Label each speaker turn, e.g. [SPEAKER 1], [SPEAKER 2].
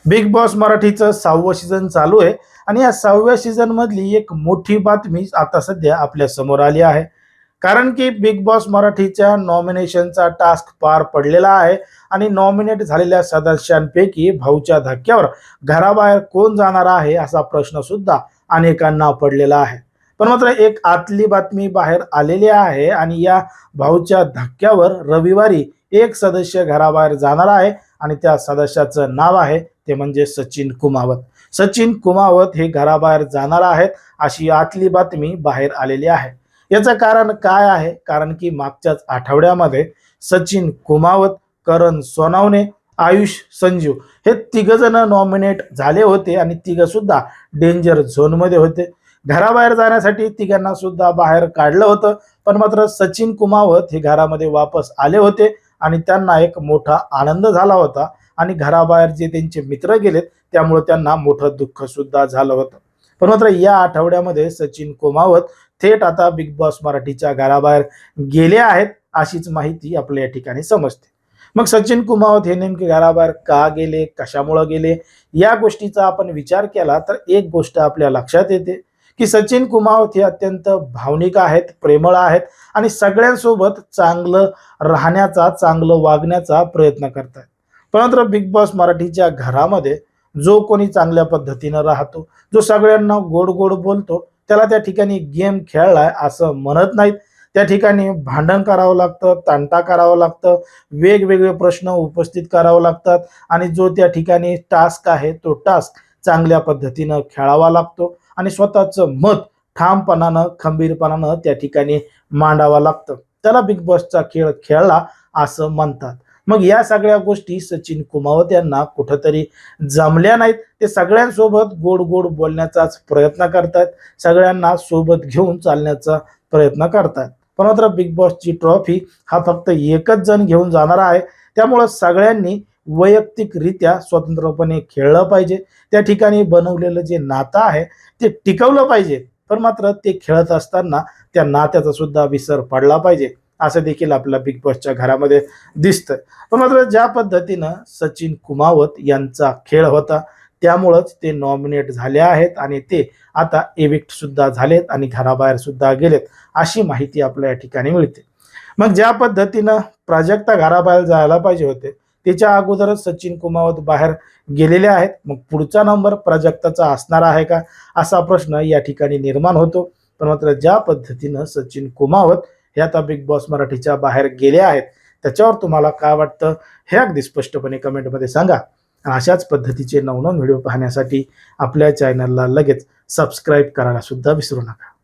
[SPEAKER 1] Big boss मराठीचं 6वं season चालू आहे आणि या 6व्या सीझन मधली एक मोठी बातमी आता सध्या आपल्या समोर आली आहे. कारण की बिग बॉस मराठीच्या नॉमिनेशनचा टास्क पार पडलेला आहे आणि नॉमिनेट झालेल्या सदस्यांपैकी भाऊच्या धक्क्यावर घराबाहेर कोण जाणार आहे असा प्रश्न सुद्धा अनेकांना पडलेला आहे. पण मात्र एक आतली बातमी बाहेर आलेली आहे आणि या भाऊच्या धक्क्यावर रविवारी एक सदस्य घराबाहेर जाणार आहे आणि त्या सदस्याचं नाव आहे ते म्हणजे सचिन कुमावत. सचिन कुमावत हे घराबाहेर जाणार आहेत अशी आतली बातमी बाहेर आलेली आहे. याचं कारण काय आहे? कारण की मागच्याच आठवड्यामध्ये सचिन कुमावत, करण सोनावणे, आयुष संजीव हे तिघ जण नॉमिनेट झाले होते आणि तिघ सुद्धा डेंजर झोनमध्ये होते. घराबाहेर जाण्यासाठी तिघांना सुद्धा बाहेर काढलं होतं, पण मात्र सचिन कुमावत हे घरामध्ये वापस आले होते आणि त्यांना एक मोठा आनंद झाला होता आणि घराबाहेर जे त्यांचे मित्र गेलेत त्यामुळे त्यांना मोठं दुःख सुद्धा झालं होतं. पण मात्र या आठवड्यामध्ये सचिन कुमावत थेट आता बिग बॉस मराठीच्या घराबाहेर गेले आहेत अशीच माहिती आपल्या या ठिकाणी समजते. मग सचिन कुमावत हे नेमके घराबाहेर का गेले, कशामुळे गेले, या गोष्टीचा आपण विचार केला तर एक गोष्ट आपल्या लक्षात येते की सचिन कुमावत हे अत्यंत भावनिक आहेत, प्रेमळ आहेत आणि सगळ्यांसोबत चांगलं राहण्याचा, चांगलं वागण्याचा प्रयत्न करतात. परंतु बिग बॉस मराठीच्या घरामध्ये जो कोणी चांगल्या पद्धतीनं राहतो, जो सगळ्यांना गोड गोड बोलतो, त्याला त्या ठिकाणी गेम खेळलाय असं म्हणत नाहीत. त्या ठिकाणी भांडण करावं लागतं, तांटा करावं लागतं, वेगवेगळे प्रश्न उपस्थित करावं लागतात आणि जो त्या ठिकाणी टास्क आहे तो टास्क चांगल्या पद्धतीनं खेळावा लागतो आणि स्वतःचं मत ठामपणानं, खंबीरपणानं त्या ठिकाणी मांडावं लागतं. त्याला बिग बॉसचा खेळ खेळला असं म्हणतात. मग या सगळ्या गोष्टी सचिन कुमावत यांना कुठंतरी जमल्या नाहीत. ते सगळ्यांसोबत गोड गोड बोलण्याचाच प्रयत्न करतात, सगळ्यांना सोबत घेऊन चालण्याचा प्रयत्न करतात. पण मात्र बिग बॉसची ट्रॉफी हा फक्त एकच जण घेऊन जाणार आहे, त्यामुळं सगळ्यांनी वैयक्तिकरित्या स्वतंत्रपणे खेळलं पाहिजे. त्या ठिकाणी बनवलेलं जे नातं आहे ते टिकवलं पाहिजे, पण मात्र ते खेळत असताना त्या नात्याचा सुद्धा विसर पडला पाहिजे असं देखील आपल्या बिग बॉसच्या घरामध्ये दिसतं. पण मात्र ज्या पद्धतीनं सचिन कुमावत यांचा खेळ होता त्यामुळंच ते नॉमिनेट झाले आहेत आणि ते आता एविक्ट सुद्धा झालेत आणि घराबाहेर सुद्धा गेलेत अशी माहिती आपल्या या ठिकाणी मिळते. मग ज्या पद्धतीनं प्राजक्ता घराबाहेर जायला पाहिजे होते त्याच्या अगोदरच सचिन कुमावत बाहेर गेलेले आहेत. मग पुढचा नंबर प्राजक्ताचा असणार आहे का असा प्रश्न या ठिकाणी निर्माण होतो. पण मात्र ज्या पद्धतीनं सचिन कुमावत हे आता बिग बॉस मराठीच्या बाहेर गेले आहेत त्याच्यावर तुम्हाला काय वाटतं हे अगदी स्पष्टपणे कमेंटमध्ये सांगा. आणि अशाच पद्धतीचे नवनवीन व्हिडिओ पाहण्यासाठी आपल्या चॅनलला लगेच सबस्क्राईब करायला सुद्धा विसरू नका.